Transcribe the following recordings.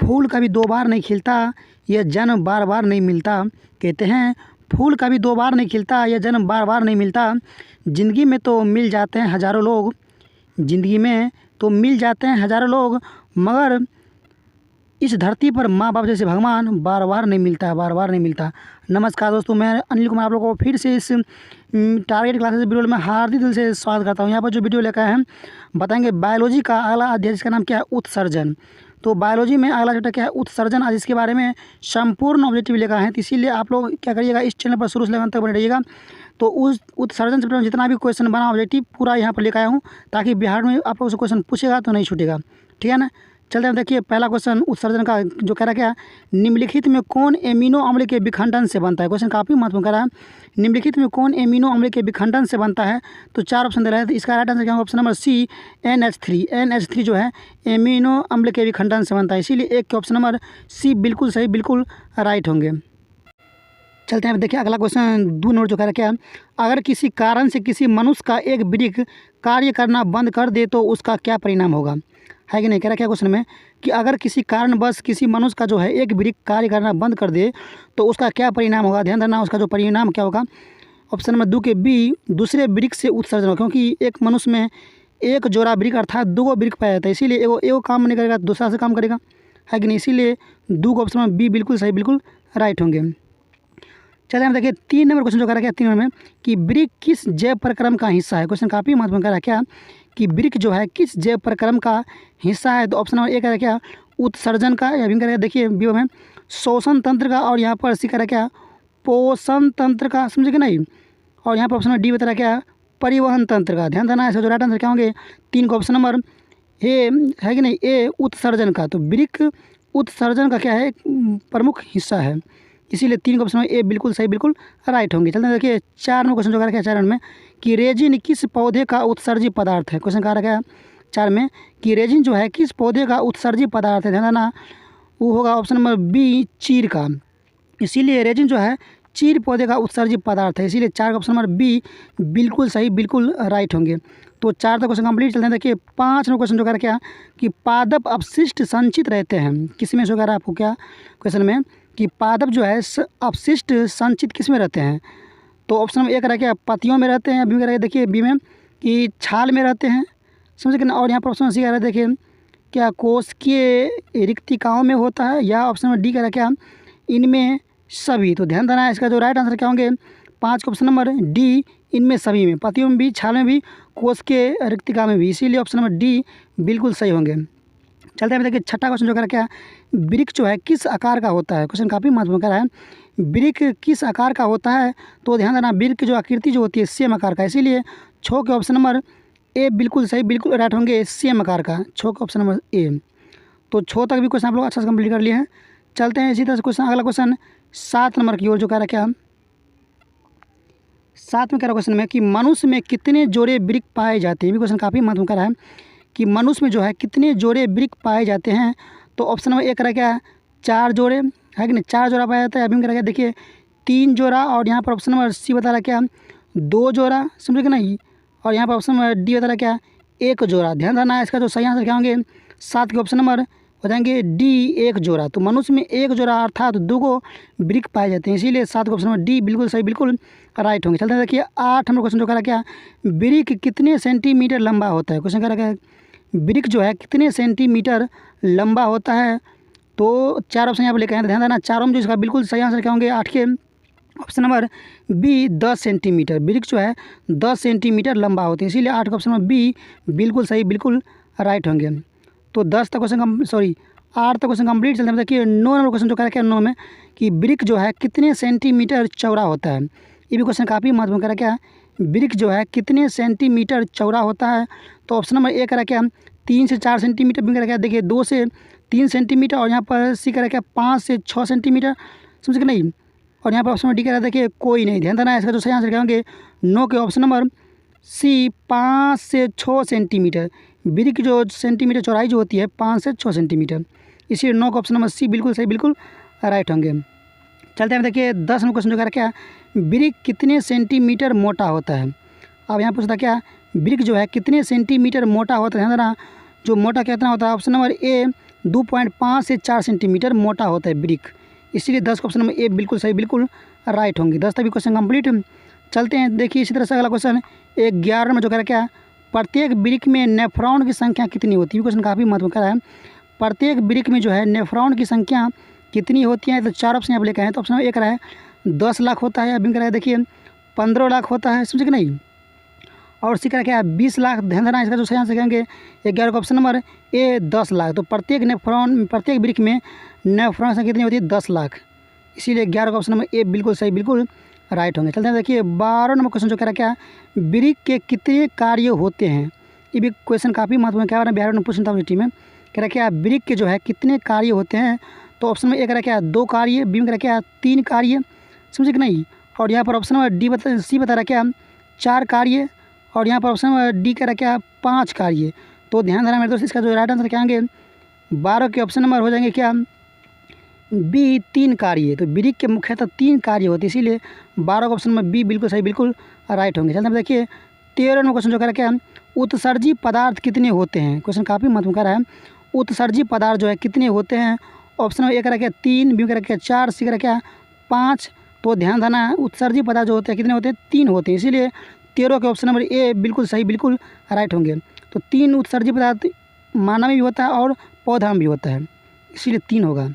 फूल कभी दो बार नहीं खिलता, यह जन्म बार बार नहीं मिलता। कहते हैं फूल कभी दो बार नहीं खिलता, यह जन्म बार बार नहीं मिलता। ज़िंदगी में तो मिल जाते हैं हज़ारों लोग, ज़िंदगी में तो मिल जाते हैं हज़ारों लोग, मगर इस धरती पर माँ बाप जैसे भगवान बार बार नहीं मिलता है, बार बार नहीं मिलता। नमस्कार दोस्तों, मैं अनिल कुमार आप लोगों को फिर से इस टारगेट क्लासेस वीडियो में हार्दिक दिल से स्वागत करता हूँ। यहाँ पर जो वीडियो लेकर हैं बताएंगे बायोलॉजी का अगला अध्याय जिसका नाम क्या है, उत्सर्जन। तो बायोलॉजी में अगला चैप्टर क्या है, उत्सर्जन। आज इसके बारे में संपूर्ण ऑब्जेक्टिव लेकर हैं, तो इसीलिए आप लोग क्या करिएगा, इस चैनल पर शुरू से लेकर अंत तक बने रहिएगा। तो उस उत्सर्जन चैप्टर में जितना भी क्वेश्चन बना ऑब्जेक्टिव पूरा यहाँ पर लेकर आया हूँ, ताकि बिहार में आप लोगों से क्वेश्चन पूछेगा तो नहीं छूटेगा, ठीक है ना। चलते हैं, देखिए पहला क्वेश्चन उत्सर्जन का जो कह रहा क्या, निम्नलिखित में कौन एमिनो अम्ल के विखंडन से बनता है। क्वेश्चन काफ़ी महत्वपूर्ण कह रहा है, निम्नलिखित में कौन एमिनो अम्ल के विखंडन से बनता है। तो चार ऑप्शन दे रहा है, तो इसका राइट आंसर क्या होगा, option number C NH3। NH3 जो है एमिनो अम्ल के विखंडन से बनता है, इसीलिए एक के ऑप्शन नंबर सी बिल्कुल सही, बिल्कुल राइट होंगे। चलते हैं, देखिए अगला क्वेश्चन 2 नंबर जो कह रहा क्या, अगर किसी कारण से किसी मनुष्य का एक वृक्क कार्य करना बंद कर दे तो उसका क्या परिणाम होगा, है कि नहीं। कह रहा क्या क्वेश्चन में कि अगर किसी कारणवश किसी मनुष्य का जो है एक वृक्क कार्य करना बंद कर दे तो उसका क्या परिणाम होगा। ध्यान देना, उसका जो परिणाम क्या होगा, ऑप्शन नंबर 2 के बी दूसरे वृक्क से उत्सर्जन होगा। क्योंकि एक मनुष्य में एक जोड़ा वृक्क अर्थात 2 वृक्क पाया जाता है, इसीलिए एगो काम नहीं करेगा, दूसरा से काम करेगा, है कि नहीं। इसीलिए 2 का ऑप्शन नंबर बी बिल्कुल सही, बिल्कुल राइट होंगे। चलिए हम देखिए 3 नंबर क्वेश्चन जो कह रहा है, 3 नंबर में कि वृक्क किस जैव प्रक्रम का हिस्सा है। क्वेश्चन काफ़ी महत्वपूर्ण कह रहा है क्या, कि वृक्क जो है किस जैव प्रक्रम का हिस्सा है। तो ऑप्शन नंबर ए कह रहा है क्या, उत्सर्जन का, या भी कह रहा है देखिए बी में शोषण तंत्र का, और यहाँ पर सी कह रहा है क्या, पोषण तंत्र का, समझे कि नहीं। और यहाँ पर ऑप्शन नंबर डी बता रहा है क्या, परिवहन तंत्र का। ध्यान देना, ऐसा जो राइट आंसर क्या होंगे, 3 का ऑप्शन नंबर ए है कि नहीं, ए उत्सर्जन का। तो वृक्क उत्सर्जन का क्या है, प्रमुख हिस्सा है, इसीलिए 3 का ऑप्शन ए बिल्कुल सही, बिल्कुल राइट होंगे। चलते हैं, देखिए 4 नंबर क्वेश्चन जो कह रखा है 4 में कि रेजिन किस पौधे का उत्सर्जी पदार्थ है। क्वेश्चन कह रखा है 4 में कि रेजिन जो है किस पौधे का उत्सर्जी पदार्थ है। ध्यान देना, वो होगा ऑप्शन नंबर बी चीड़ का, इसीलिए रेजिन जो है चीड़ पौधे का उत्सर्जी पदार्थ है, इसीलिए 4 का ऑप्शन नंबर बी बिल्कुल सही, बिल्कुल राइट होंगे। तो 4 तक क्वेश्चन कंप्लीट। चलते हैं, देखिए 5 नंबर क्वेश्चन जो कह रहा क्या, कि पादप अपशिष्ट संचित रहते हैं किस में। जो कह रहा है आपको क्या क्वेश्चन में, कि पादप जो है अपशिष्ट संचित किस में रहते हैं। तो ऑप्शन नंबर ए कह रहा है क्या, पत्तियों में रहते हैं। बी कह रहा है देखिए बी में कि छाल में रहते हैं, समझे कि ना। और यहाँ पर ऑप्शन सी कह रहा है देखिए क्या, कोशिकीय रिक्तिकाओं में होता है, या ऑप्शन नंबर डी कह रहा है क्या, इनमें सभी। तो ध्यान देना है, इसका जो राइट आंसर क्या होंगे, 5 का ऑप्शन नंबर डी, इनमें सभी में, पत्तियों में भी, छाल में भी, कोशिकीय रिक्तिका में भी, इसीलिए ऑप्शन नंबर डी बिल्कुल सही होंगे। चलते हैं, देखिए छठा क्वेश्चन जो कह रहा क्या, वृक्क जो है किस आकार का होता है। क्वेश्चन काफ़ी महत्वपूर्ण कह रहा है, वृक्क किस आकार का होता है। तो ध्यान देना, वृक्क की जो आकृति जो होती है सेम आकार का, इसीलिए 6 के ऑप्शन नंबर ए बिल्कुल सही, बिल्कुल राइट होंगे, सेम आकार का, 6 का ऑप्शन नंबर ए। तो 6 तक भी क्वेश्चन आप लोग अच्छा से कंप्लीट कर लिए हैं। चलते हैं इसी तरह से क्वेश्चन, अगला क्वेश्चन 7 नंबर की ओर जो कह रहा क्या, 7 में कह रहा क्वेश्चन में कि मनुष्य में कितने जोड़े वृक्क पाए जाते हैं। भी क्वेश्चन काफ़ी महत्वपूर्ण कह रहा है कि मनुष्य में जो है कितने जोड़े वृक्क पाए जाते हैं। तो ऑप्शन नंबर ए कह रहा क्या, 4 जोड़े, है कि नहीं, 4 जोड़ा पाया जाता है। अभी कह रहा देखिए 3 जोड़ा, और यहाँ पर ऑप्शन नंबर सी बता रहा क्या, 2 जोड़ा, समझे कि नहीं। और यहाँ पर ऑप्शन नंबर डी बता रहा क्या, 1 जोड़ा। ध्यान देना, इसका जो सही आंसर क्या होंगे, 7 के ऑप्शन नंबर हो जाएंगे डी, 1 जोड़ा। तो मनुष्य में 1 जोड़ा अर्थात 2 वृक्क पाए जाते हैं, इसीलिए 7 का ऑप्शन नंबर डी बिल्कुल सही, बिल्कुल राइट होंगे। चलते हैं, देखिए 8 नंबर क्वेश्चन जो कह रहा क्या, वृक्क कितने सेंटीमीटर लंबा होता है। क्वेश्चन कह रहा है वृक्क जो है कितने सेंटीमीटर लंबा होता है। तो 4 ऑप्शन यहाँ पर लेकर आए, ध्यान देना, चारों में जो इसका बिल्कुल सही आंसर क्या होंगे, 8 के ऑप्शन नंबर बी 10 सेंटीमीटर। वृक्क जो है 10 सेंटीमीटर लंबा होते हैं, इसीलिए 8 का ऑप्शन नंबर बी बिल्कुल सही, बिल्कुल राइट होंगे। तो 10 तक क्वेश्चन 8 तक क्वेश्चन कंप्लीट। चलते हैं, देखिए 9 नंबर क्वेश्चन जो कह रहा है 9 में कि वृक्क जो है कितने सेंटीमीटर चौड़ा होता है। ये भी क्वेश्चन काफ़ी महत्वपूर्ण कह रहा क्या, वृक्क जो है कितने सेंटीमीटर चौड़ा होता है। तो ऑप्शन नंबर ए कह रहा क्या, 3 से 4 सेंटीमीटर। भी कह रहा क्या, देखिए 2 से 3 सेंटीमीटर, और यहाँ पर सी कह रहा क्या, 5 से 6 सेंटीमीटर, समझे कि नहीं। और यहाँ पर ऑप्शन नंबर डी कह रहा है देखिए कोई नहीं। ध्यान देना है, इसका जो सही आंसर क्या होंगे, 9 के ऑप्शन नंबर सी 5 से 6 सेंटीमीटर। वृक्क की जो सेंटीमीटर चौड़ाई जो होती है 5 से 6 सेंटीमीटर, इसीलिए 9 का ऑप्शन नंबर सी बिल्कुल सही, बिल्कुल राइट होंगे। चलते हैं, देखिए 10 नंबर क्वेश्चन जो कह रहा क्या, वृक्क कितने सेंटीमीटर मोटा होता है। अब यहाँ पूछता क्या, वृक्क जो है कितने सेंटीमीटर मोटा होता है। ध्यान देना, जो मोटा कितना होता है, ऑप्शन नंबर ए 2.5 से 4 सेंटीमीटर मोटा होता है ब्रिक, इसीलिए 10 का ऑप्शन नंबर ए बिल्कुल सही बिल्कुल राइट होंगे। 10 तक भी क्वेश्चन कंप्लीट। चलते हैं, देखिए इसी तरह से अगला क्वेश्चन 11 में जो कह रहा क्या, प्रत्येक ब्रिक में नेफ्रॉन की संख्या कितनी होती है। क्वेश्चन काफ़ी महत्वपूर्ण है। प्रत्येक ब्रिक में जो है नेफ्रॉन की संख्या कितनी होती है, तो 4 ऑप्शन यहाँ पर लेकर आए। तो ऑप्शन एक रहा है 10 लाख होता है, अभी कह रहा है देखिए 15 लाख होता है, समझे कि नहीं, और सी कह रहा क्या 20 लाख। ध्यान देना, इसका जो सही आंसर कहेंगे 11 का ऑप्शन नंबर ए 10 लाख। तो प्रत्येक ब्रिक में नेफ्रॉन की संख्या कितनी होती है, 10 लाख, इसीलिए 11 का ऑप्शन नंबर ए बिल्कुल सही बिल्कुल राइट होंगे। चलते हैं, देखिए 12 नंबर क्वेश्चन जो कह रहा क्या, ब्रिक के कितने कार्य होते हैं। ये भी क्वेश्चन काफ़ी महत्वपूर्ण, क्या बिहार में पूछना था टी में, कह रहा क्या ब्रिक के जो है कितने कार्य होते हैं। तो ऑप्शन में ए कह रहा क्या 2 कार्य, बी में कह रहा क्या 3 कार्य, समझे कि नहीं, और यहाँ पर ऑप्शन नंबर सी बता रहा क्या 4 कार्य, और यहाँ पर ऑप्शन नंबर डी कह रहा क्या 5 कार्य। तो ध्यान देना मेरे दोस्त, इसका जो राइट आंसर क्या होंगे 12 के ऑप्शन नंबर हो जाएंगे क्या बी 3 कार्य। तो ब्रिक के मुख्यतः 3 कार्य होते हैं, इसीलिए 12 का ऑप्शन नंबर बी बिल्कुल सही बिल्कुल राइट होंगे। चलते हैं, देखिए 13 नंबर क्वेश्चन जो कह रहा क्या उत्सर्जी पदार्थ कितने होते हैं। क्वेश्चन काफ़ी महत्वपूर्ण कह रहा है, उत्सर्जी पदार्थ जो है कितने होते हैं। ऑप्शन नंबर ए कह रहा क्या 3, बी कह रहा क्या 4, सी कह रहा क्या 5। तो ध्यान देना उत्सर्जी पदार्थ जो होते हैं कितने होते हैं 3 होते हैं, इसीलिए 13 के ऑप्शन नंबर ए बिल्कुल सही बिल्कुल राइट होंगे। तो 3 उत्सर्जी पदार्थ मानव में भी होता है और पौधा में भी होता है, इसीलिए 3 होगा।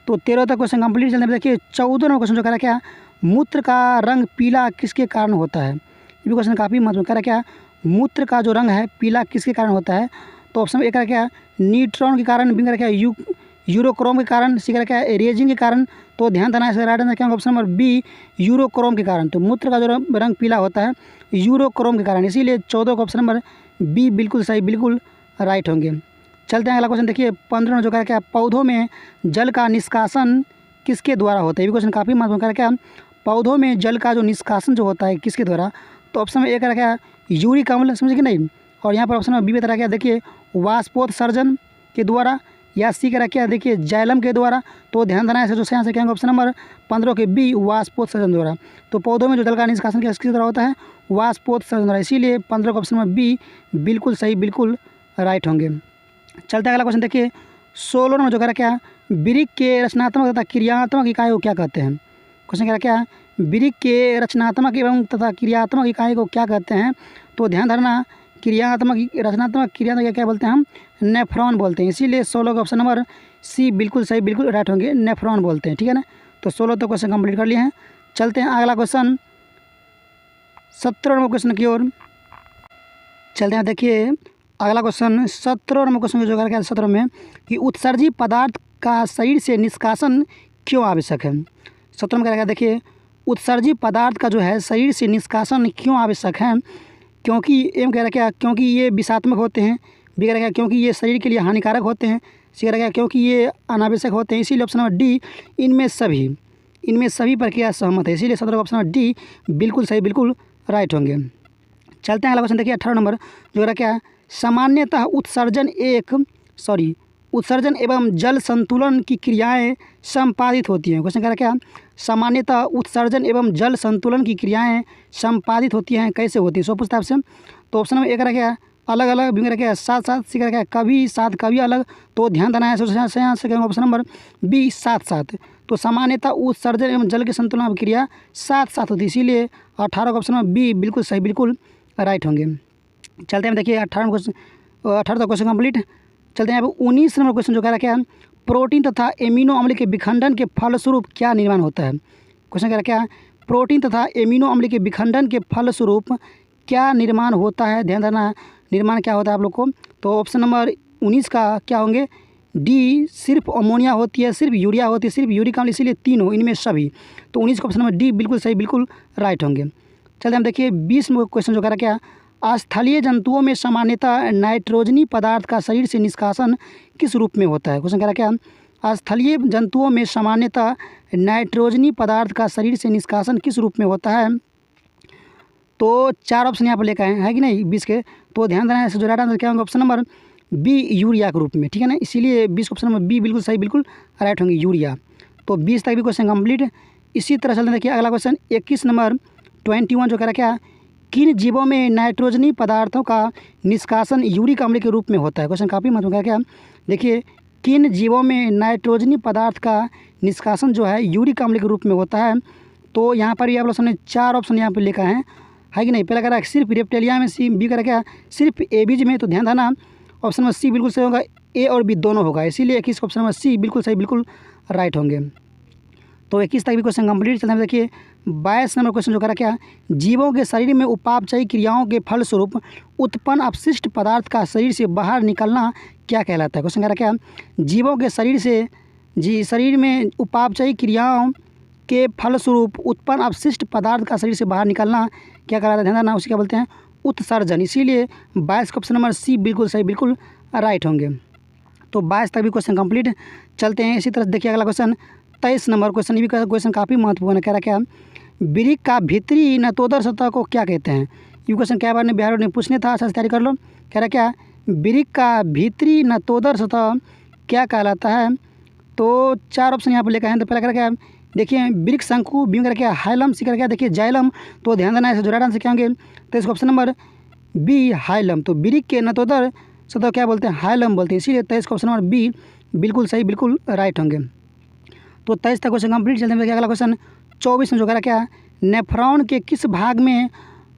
तो 13 तक क्वेश्चन कंप्लीट। चलते हैं, देखिए 14 नंबर क्वेश्चन जो कह रहा क्या मूत्र का रंग पीला किसके कारण होता है। ये भी क्वेश्चन काफ़ी महत्वपूर्ण, कह रहा क्या मूत्र का जो रंग है पीला किसके कारण होता है। तो ऑप्शन ए कह रहा क्या न्यूट्रॉन के कारण, बी कह रहा क्या यूरोक्रोम के कारण, सी कह रहा क्या रेजिंग के कारण। तो ध्यान देना है, राइट आंसर क्या होगा ऑप्शन नंबर बी यूरोक्रोम के कारण। तो मूत्र का जो रंग पीला होता है यूरोक्रोम के कारण, इसीलिए 14 का ऑप्शन नंबर बी बिल्कुल सही बिल्कुल राइट होंगे। चलते हैं अगला क्वेश्चन, देखिए 15 में जो कह रहा क्या पौधों में जल का निष्कासन किसके द्वारा होता है। ये क्वेश्चन काफ़ी महत्वपूर्ण, कह रहा क्या पौधों में जल का जो निष्कासन जो होता है किसके द्वारा। तो ऑप्शन में ए कह रहा क्या यूरिक अम्ल, समझे कि नहीं, और यहाँ पर ऑप्शन में बी बता रहा क्या देखिए वाष्पोत्सर्जन के द्वारा, या सी कह रहा क्या देखिए जाइलम के द्वारा। तो ध्यान देना है, जो सही आंसर क्या ऑप्शन नंबर 15 के बी वाष्पोत्सर्जन द्वारा। तो पौधों में जो जल का निष्कासन किसके द्वारा होता है वाष्पोत्सर्जन द्वारा, इसीलिए 15 का ऑप्शन नंबर बी बिल्कुल सही बिल्कुल राइट होंगे। चलते हैं अगला क्वेश्चन, देखिए 16 में जो कह रहा क्या ब्रिक के रचनात्मक तथा क्रियात्मक इकाई को क्या कहते हैं। क्वेश्चन कह रहा क्या ब्रिक के रचनात्मक एवं तथा क्रियात्मक इकाई को क्या कहते हैं। तो ध्यान धरना रचनात्मक क्रियात्मक क्या बोलते हैं हम नेफ्रॉन बोलते हैं, इसीलिए 16 का ऑप्शन नंबर सी बिल्कुल सही बिल्कुल राइट होंगे, नेफ्रॉन बोलते हैं, ठीक है ना। तो 16 तक क्वेश्चन कंप्लीट कर लिए हैं। चलते हैं अगला क्वेश्चन 17 नंबर क्वेश्चन की ओर चलते हैं। देखिए अगला क्वेश्चन 17 नंबर क्वेश्चन जो कर 17 में कि उत्सर्जी पदार्थ का शरीर से निष्कासन क्यों आवश्यक है। 17 में कह रहा है देखिए उत्सर्जी पदार्थ का जो है शरीर से निष्कासन क्यों आवश्यक है। क्योंकि एम कह रहा क्या क्योंकि ये विषात्मक होते हैं, बी कह रहा क्या क्योंकि ये शरीर के लिए हानिकारक होते हैं, सी कह रहा क्या क्योंकि ये अनावश्यक होते हैं। इसीलिए ऑप्शन नंबर डी इनमें सभी प्रक्रिया सहमत है, इसीलिए 17 ऑप्शन नंबर डी बिल्कुल सही बिल्कुल राइट होंगे। चलते हैं अगला क्वेश्चन, देखिए 18 नंबर जो कह रहा क्या सामान्यतः उत्सर्जन एवं जल संतुलन की क्रियाएं संपादित होती हैं। क्वेश्चन कह रहा क्या सामान्यतः उत्सर्जन एवं जल संतुलन की क्रियाएं संपादित होती हैं, कैसे होती है, सो पूछता है आपसे। तो ऑप्शन में एक रहा क्या अलग अलग, बी रहा साथ साथ, सी रहा कभी साथ कभी अलग। तो ध्यान देना है, ऑप्शन नंबर बी साथ साथ। तो सामान्यतः उत्सर्जन एवं जल के संतुलन की क्रिया साथ साथ होती है, इसीलिए 18 का ऑप्शन नंबर बी बिल्कुल सही बिल्कुल राइट होंगे। चलते हैं, देखिए 18 तक क्वेश्चन कंप्लीट। चलते हैं अब 19 नंबर क्वेश्चन जो कह रहा क्या प्रोटीन तथा एमिनो अम्ल के विखंडन के फलस्वरूप क्या निर्माण होता है। क्वेश्चन कह रहा क्या प्रोटीन तथा एमिनो अम्ल के विखंडन के फलस्वरूप क्या निर्माण होता है। ध्यान देना निर्माण क्या होता है आप लोग को। तो ऑप्शन नंबर 19 का क्या होंगे डी सिर्फ अमोनिया होती है, सिर्फ यूरिया होती है, सिर्फ यूरिक अम्ल, इसीलिए तीनों इनमें सभी। तो 19 का ऑप्शन नंबर डी बिल्कुल सही बिल्कुल राइट होंगे। चलते हम देखिए 20 नंबर क्वेश्चन जो कह रहा क्या स्थलीय जंतुओं में सामान्यतः नाइट्रोजनी पदार्थ का शरीर से निष्कासन किस रूप में होता है। क्वेश्चन कह रहा क्या स्थलीय जंतुओं में सामान्यतः नाइट्रोजनी पदार्थ का शरीर से निष्कासन किस रूप में होता है। तो 4 ऑप्शन यहाँ पर लेकर आए हैं कि नहीं 20 के। तो ध्यान देना है, जो राइट आंसर क्या होगा ऑप्शन नंबर बी यूरिया के रूप में, ठीक है ना, इसीलिए 20 ऑप्शन नंबर बी बिल्कुल सही बिल्कुल राइट होंगे यूरिया। तो 20 तक भी क्वेश्चन कंप्लीट। इसी तरह चलते देखिए अगला क्वेश्चन 21 नंबर 21 जो कह रहा क्या किन जीवों में नाइट्रोजनी पदार्थों का निष्कासन यूरिक अम्ल के रूप में होता है? क्वेश्चन काफ़ी महत्वपूर्ण है क्या? देखिए, किन जीवों में नाइट्रोजनी पदार्थ का निष्कासन जो है यूरिक अम्ल के रूप में होता है? तो यहाँ पर भी आप लोग ने 4 ऑप्शन यहाँ पर लिखा है कि नहीं? पहला कह रहा है सिर्फ रेप्टेलिया में, सी बी कह रहा क्या सिर्फ एबीज में। तो ध्यान देना, ऑप्शन नंबर सी बिल्कुल सही होगा, ए और बी दोनों होगा, इसीलिए 21 ऑप्शन नंबर सी बिल्कुल सही, बिल्कुल राइट होंगे। तो 21 तक भी क्वेश्चन कंप्लीट चलते हैं। देखिए 22 नंबर क्वेश्चन जो करा क्या, जीवों के शरीर में उपापचयी क्रियाओं के फलस्वरूप उत्पन्न अपशिष्ट पदार्थ का शरीर से बाहर निकलना क्या कहलाता है? क्वेश्चन करा क्या, जीवों के शरीर में उपापचयी क्रियाओं के फलस्वरूप उत्पन्न अपशिष्ट पदार्थ का शरीर से बाहर निकलना क्या कहलाता है? ध्यान देना, उसे क्या बोलते हैं? उत्सर्जन। इसीलिए 22 का ऑप्शन नंबर सी बिल्कुल सही, बिल्कुल राइट होंगे। तो 22 तक भी क्वेश्चन कंप्लीट चलते हैं। इसी तरह देखिए अगला क्वेश्चन 23 नंबर क्वेश्चन, ये भी क्वेश्चन काफ़ी महत्वपूर्ण है। कह रहा क्या, वृक्क का भीतरी नतोदर सतह को क्या कहते हैं? ये क्वेश्चन क्या बार ने बिहार ने पूछने था, अच्छा से तैयारी कर लो। कह रहा क्या, वृक्क का भीतरी नतोदर सतह क्या कहलाता है? तो 4 ऑप्शन यहाँ पर लेकर हैं। तो पहला कह रहा क्या, देखिए वृक्क शंकु, बी कर क्या हाइलम, सी कर क्या देखिए जाइलम। तो ध्यान देना, ऐसे जोड़ा आंसर क्या होंगे? तो इसका ऑप्शन नंबर बी हाइलम। तो वृक्क के नतोदर सतह क्या बोलते हैं? हाइलम बोलते हैं, इसीलिए 23 का ऑप्शन नंबर बी बिल्कुल सही, बिल्कुल राइट होंगे। तो 23 तक क्वेश्चन कंप्लीट चलते हैं। देखिए अगला क्वेश्चन 24 में जो करा क्या, नेफ्रॉन के किस भाग में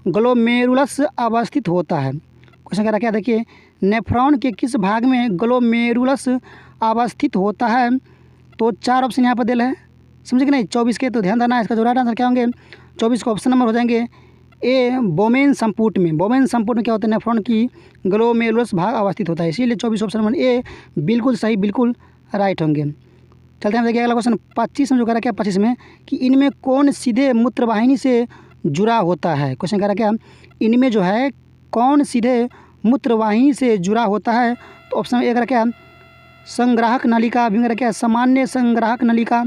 ग्लोमेरुलस अवस्थित होता है? क्वेश्चन कह रहा क्या, देखिए नेफ्रॉन के किस भाग में ग्लोमेरुलस अवस्थित होता है? तो 4 ऑप्शन यहाँ पर दिल है, समझे कि नहीं? 24 के, तो ध्यान देना, इसका जो राइट आंसर क्या होंगे? 24 का ऑप्शन नंबर हो जाएंगे ए बोमेन संपुट में। बोमेन संपुट में क्या होता है? नेफ्रॉन की ग्लोमेरुलस भाग अवस्थित होता है, इसीलिए 24 ऑप्शन नंबर ए बिल्कुल सही, बिल्कुल राइट होंगे। चलते हैं देखिए अगला क्वेश्चन 25 में जो कह रहा क्या, 25 में कि इनमें कौन सीधे मूत्रवाहिनी से जुड़ा होता है? क्वेश्चन कह रहा क्या, इनमें जो है कौन सीधे मूत्रवाहिनी से जुड़ा होता है? तो ऑप्शन ए कह रहा क्या, संग्राहक नलिका, बी कह रहा क्या सामान्य संग्राहक नलिका,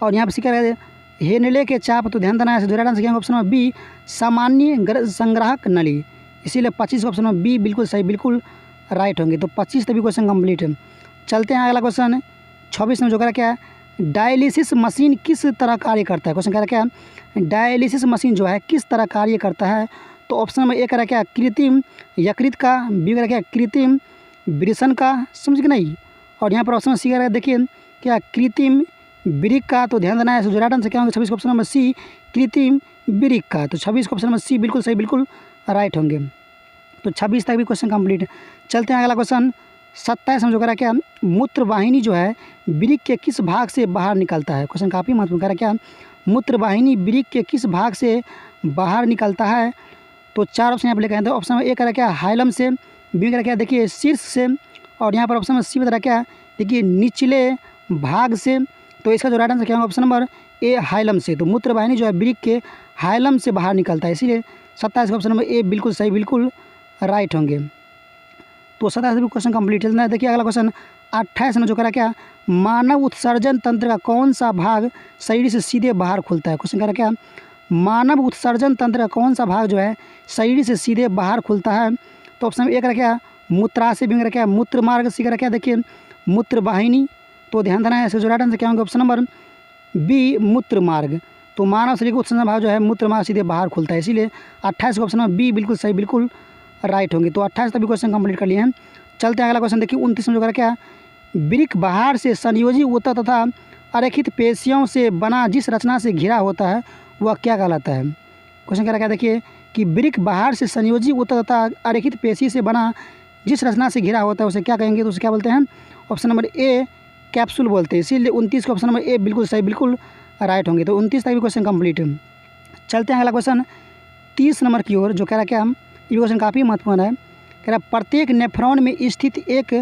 और यहाँ पर सी कह रहा है हेनले के चाप। तो ध्यान देना है, जो राइट आंसर क्या होगा? ऑप्शन नंबर बी सामान्य संग्राहक नली, इसीलिए 25 ऑप्शन नंबर बी बिल्कुल सही, बिल्कुल राइट होंगे। तो 25 तभी क्वेश्चन कंप्लीट है। चलते हैं अगला क्वेश्चन 26 में जो कह रहा क्या है, डायलिसिस मशीन किस तरह कार्य करता है? क्वेश्चन कह रहा क्या, डायलिसिस मशीन जो है किस तरह कार्य करता है? तो ऑप्शन नंबर ए कह रहा क्या कृत्रिम यकृत का, बी कह रहा क्या कृत्रिम वृषण का, समझ के नहीं? और यहाँ पर ऑप्शन सी कह रहा है देखिए क्या कृत्रिम वृक्क का। तो ध्यान देना है, जो राइट आंसर क्या होंगे? 26 का ऑप्शन नंबर सी कृत्रिम वृक्क का। तो 26 का ऑप्शन नंबर सी बिल्कुल सही, बिल्कुल राइट होंगे। तो 26 तक भी क्वेश्चन कंप्लीट। चलते हैं अगला क्वेश्चन 27 में जो कह रहा क्या, मूत्रवाहिनी जो है वृक्क के किस भाग से बाहर निकलता है? क्वेश्चन काफ़ी महत्वपूर्ण। कह रहा क्या, मूत्रवाहिनी वृक्क के किस भाग से बाहर निकलता है? तो 4 ऑप्शन यहाँ पर लेकर आए। तो ऑप्शन ए कह रहा क्या हाइलम से, बी कह रहा क्या देखिए शीर्ष से, और यहाँ पर ऑप्शन सी बता रहा क्या देखिए निचले भाग से। तो इसका जो राइट आंसर क्या होगा? ऑप्शन नंबर ए हाइलम से। तो मूत्रवाहिनी जो है वृक्क के हाइलम से बाहर निकलता है, इसीलिए 27 का ऑप्शन नंबर ए बिल्कुल सही, बिल्कुल राइट होंगे। तो 27 भी क्वेश्चन कंप्लीट चलना है। देखिए अगला क्वेश्चन 28 में जो करा क्या, मानव उत्सर्जन तंत्र का कौन सा भाग शरीर से सीधे बाहर खुलता है? क्वेश्चन करा क्या, मानव उत्सर्जन तंत्र का कौन सा भाग जो है शरीर से सीधे बाहर खुलता है? तो ऑप्शन ए करा क्या मूत्राशय, बी करा क्या मूत्र मार्ग, सी करा क्या देखिए मूत्र वाहिनी। तो ध्यान देना है, जो राइट आंसर क्या होंगे? ऑप्शन नंबर बी मूत्र मार्ग। तो मानव शरीर का उत्सर्जन भाग जो है मूत्र मार्ग सीधे बाहर खुलता है, इसीलिए 28 का ऑप्शन नंबर बी बिल्कुल सही, बिल्कुल राइट होंगे। तो 28 तक भी क्वेश्चन कंप्लीट कर लिए हैं। चलते हैं अगला क्वेश्चन देखिए 29 में जो करा क्या, वृक्क बाहर से संयोजी ऊतक तथा अरेखित पेशियों से बना जिस रचना से घिरा होता है वह क्या कहलाता है? क्वेश्चन कह रहा क्या देखिए कि वृक्क बाहर से संयोजी ऊतक तथा अरेखित पेशी से बना जिस रचना से घिरा होता है उसे क्या कहेंगे? तो उसे क्या बोलते हैं? ऑप्शन नंबर ए कैप्सूल बोलते हैं, इसीलिए 29 का ऑप्शन नंबर ए बिल्कुल सही, बिल्कुल राइट होंगे। तो 29 तक भी क्वेश्चन कंप्लीट है। चलते हैं अगला क्वेश्चन 30 नंबर की ओर, जो कह रहा क्या ये क्वेश्चन काफ़ी महत्वपूर्ण है। कह रहा प्रत्येक नेफ्रॉन में स्थित एक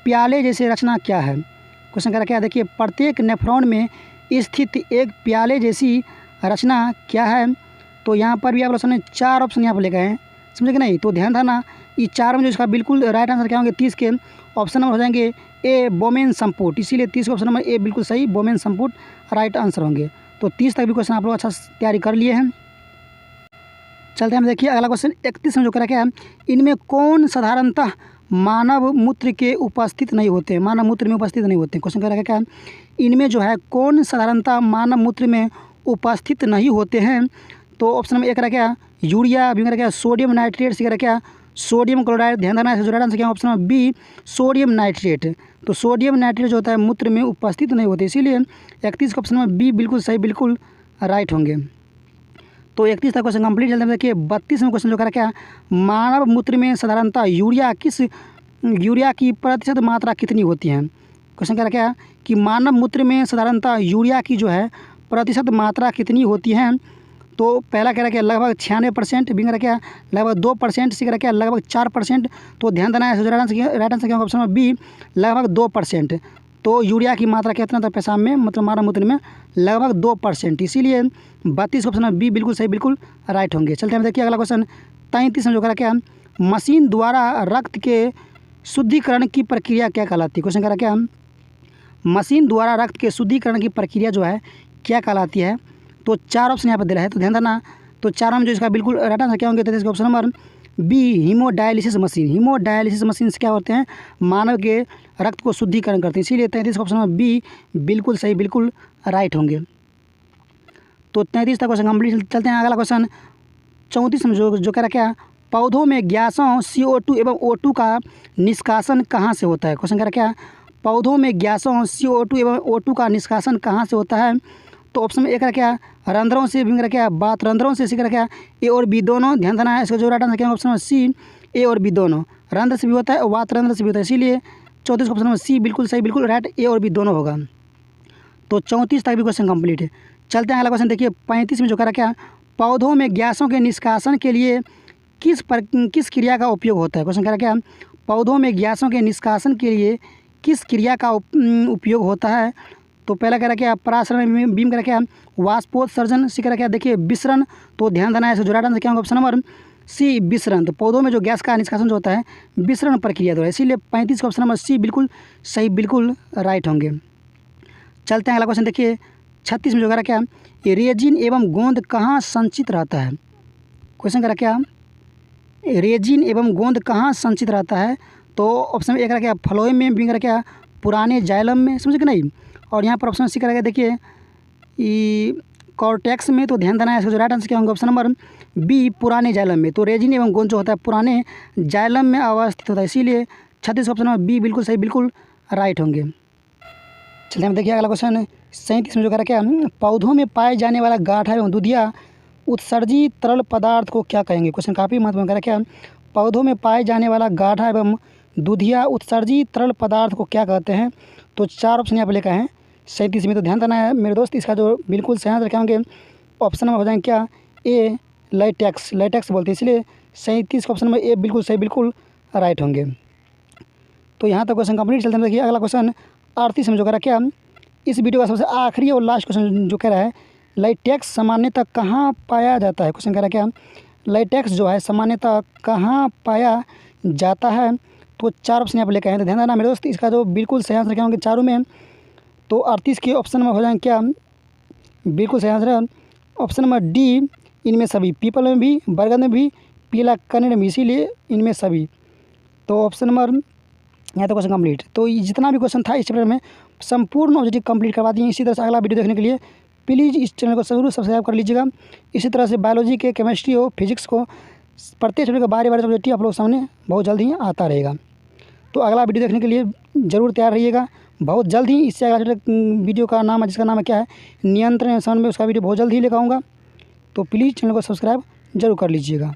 प्याले जैसे रचना क्या है? क्वेश्चन कह रहा क्या देखिए प्रत्येक नेफ्रॉन में स्थित एक प्याले जैसी रचना क्या है? तो यहाँ पर भी आप लोगों ने 4 ऑप्शन यहाँ पर ले गए हैं, समझे कि नहीं? तो ध्यान देना, ये 4 में जो इसका बिल्कुल राइट आंसर क्या होंगे? 30 के ऑप्शन नंबर हो जाएंगे ए बोमेन संपुट, इसीलिए 30 का ऑप्शन नंबर ए बिल्कुल सही बोमेन संपुट राइट आंसर होंगे। तो 30 तक भी क्वेश्चन आप लोग अच्छा तैयारी कर लिए हैं। चलते हैं देखिए अगला क्वेश्चन 31 में जो करा क्या है, इनमें कौन साधारणतः मानव मूत्र के उपस्थित नहीं होते हैं? मानव मूत्र में उपस्थित नहीं होते हैं। क्वेश्चन करा क्या है, इनमें जो है कौन साधारणतः मानव मूत्र में उपस्थित नहीं होते हैं? तो ऑप्शन नंबर ए करा क्या यूरिया, भी क्या सोडियम नाइट्रेट, सी क्या सोडियम क्लोराइड। ध्यान देना है जो राइट आंसर क्या option number B sodium nitrate. तो सोडियम नाइट्रेट जो होता है मूत्र में उपस्थित नहीं होते, इसीलिए 31 का ऑप्शन नंबर बी बिल्कुल सही, बिल्कुल राइट होंगे। तो 31 का क्वेश्चन कंप्लीट। चलते हैं देखिए 32वां क्वेश्चन जो करा क्या, मानव मूत्र में साधारणतः यूरिया की प्रतिशत मात्रा कितनी होती है। क्वेश्चन कह रहा क्या कि मानव मूत्र में साधारणतः यूरिया की जो है प्रतिशत मात्रा कितनी होती है। तो पहला कह रहा क्या लगभग 96%, बी कह रहा क्या लगभग 2%, सी कह रहा क्या लगभग 4%। तो ध्यान देना है राइट आंसर क्या ऑप्शन नंबर बी लगभग 2%। तो यूरिया की मात्रा कितना था पेशाब में, मतलब मानव मूत्र में लगभग 2%, इसीलिए 32 ऑप्शन नंबर बी बिल्कुल सही, बिल्कुल राइट होंगे। चलते हैं देखिए अगला क्वेश्चन 33 में जो करा क्या, मशीन द्वारा रक्त के शुद्धिकरण की प्रक्रिया क्या कहलाती है। क्वेश्चन करा क्या, मशीन द्वारा रक्त के शुद्धिकरण की प्रक्रिया जो है क्या कहलाती है। तो 4 ऑप्शन यहाँ पर दिया है, तो ध्यान देना। तो चारों में जो इसका बिल्कुल राइट आंसर क्या होंगे, तो इसका option number B hemodialysis machine. Hemodialysis machine से क्या होते हैं, मानव के रक्त को शुद्धिकरण करते हैं, इसीलिए 33 का ऑप्शन नंबर बी बिल्कुल सही, बिल्कुल राइट होंगे। तो 33 तक क्वेश्चन कंप्लीट। चलते हैं अगला क्वेश्चन 34 में जो कह रहा क्या, पौधों में गैसों CO2 एवं O2 का निष्कासन कहाँ से होता है। क्वेश्चन कह रहा क्या, पौधों में गैसों CO2 एवं O2 का निष्कासन कहाँ से होता है। तो ऑप्शन में एक रहा क्या रंध्रों से, भी क्या बात रंध्रों से, सी कह रहा क्या ए और बी दोनों। ध्यान देना है इसका जो राइट आंसर क्या ऑप्शन नंबर सी ए और बी दोनों, रंध्र से भी होता है और वात रंध्र से भी होता है, इसीलिए 34 ऑप्शन नंबर सी बिल्कुल सही, बिल्कुल राइट, ए और बी दोनों होगा। तो 34 तक भी क्वेश्चन कंप्लीट है। चलते हैं अगला क्वेश्चन देखिए 35 में जो कह रहा क्या, पौधों में गैसों के निष्कासन के लिए किस क्रिया का उपयोग होता है। क्वेश्चन कह रहा क्या, पौधों में गैसों के निष्कासन के लिए किस क्रिया का उपयोग होता है। तो पहला कह रहा क्या परासरण, बीम कह रहा क्या वाष्पोत्सर्जन, सी कह रहा क्या देखिए विसरण। तो ध्यान देना है जो राइट आंसर क्या होगा ऑप्शन नंबर सी विसरण। तो पौधों में जो गैस का निष्कासन जो होता है विसरण प्रक्रिया द्वारा, इसीलिए 35 का ऑप्शन नंबर सी बिल्कुल सही, बिल्कुल राइट होंगे। चलते हैं अगला क्वेश्चन देखिए 36 में जो कह रहा क्या, रेजिन एवं गोंद कहाँ संचित रहता है। क्वेश्चन कह रहा क्या, रेजिन एवं गोंद कहाँ संचित रहता है। तो ऑप्शन में एक रहा क्या फ्लोएम में, बी कह रहा क्या पुराने जाइलम में, समझे कि नहीं। और यहाँ पर ऑप्शन सी करेगा देखिए कॉर्टेक्स में। तो ध्यान देना है इसका जो राइट आंसर क्या होंगे ऑप्शन नंबर बी पुराने जाइलम में। तो रेजिन एवं गोंद जो होता है पुराने जाइलम में अवस्थित होता है, इसीलिए 36 ऑप्शन नंबर बी बिल्कुल सही, बिल्कुल राइट होंगे। चलिए हम देखिए अगला क्वेश्चन 37 में जो कह रहा क्या, पौधों में पाए जाने वाला गाढ़ा एवं दुधिया उत्सर्जी तरल पदार्थ को क्या कहेंगे। क्वेश्चन काफ़ी महत्वपूर्ण कह रहा क्या, पौधों में पाए जाने वाला गाढ़ा एवं दुधिया उत्सर्जी तरल पदार्थ को क्या कहते हैं। तो 4 ऑप्शन यहाँ पर लिखा है 37 में। तो ध्यान देना है मेरे दोस्त, इसका जो बिल्कुल सही आंसर क्या होंगे ऑप्शन नंबर हो जाएंगे क्या ए लाइटेक्स, लाइटेक्स बोलते हैं, इसलिए 37 का ऑप्शन नंबर ए बिल्कुल सही, बिल्कुल राइट होंगे। तो यहाँ तक क्वेश्चन कंप्लीट। चलते हैं देखिए अगला क्वेश्चन 38 में जो कह रहा क्या, इस वीडियो का सबसे आखिरी और लास्ट क्वेश्चन जो कह रहा है लाइटेक्स सामान्यतः कहाँ पाया जाता है। क्वेश्चन कह रहा क्या, लाइटेक्स जो है सामान्यतः कहाँ पाया जाता है। तो 4 ऑप्शन यहाँ पर लेकर आए हैं। तो ध्यान देना मेरे दोस्त, इसका जो बिल्कुल सही आंसर क्या होंगे चारों में। तो 38 के ऑप्शन में हो जाएंगे क्या बिल्कुल सही आंसर है ऑप्शन नंबर डी इनमें सभी, पीपल में भी, बरगद में भी, पीला कनेर में, इसीलिए इनमें सभी। तो ऑप्शन नंबर यहाँ तो क्वेश्चन कंप्लीट। तो जितना भी क्वेश्चन था इस चैप्टर में संपूर्ण ऑब्जेक्टिव कंप्लीट करवा दिए। इसी तरह से अगला वीडियो देखने के लिए प्लीज़ इस चैनल को जरूर सब्सक्राइब कर लीजिएगा। इसी तरह से बायोलॉजी के, केमिस्ट्री हो, फिजिक्स को, प्रत्येक चैप्टर का बारे बारे ऑब्जेक्टिव आप लोग सामने बहुत जल्द ही आता रहेगा। तो अगला वीडियो देखने के लिए ज़रूर तैयार रहिएगा। बहुत जल्द ही इससे अगला वीडियो का नाम है, जिसका नाम है क्या है नियंत्रण में, उसका वीडियो बहुत जल्द ही लेकर आऊँगा। तो प्लीज़ चैनल को सब्सक्राइब जरूर कर लीजिएगा।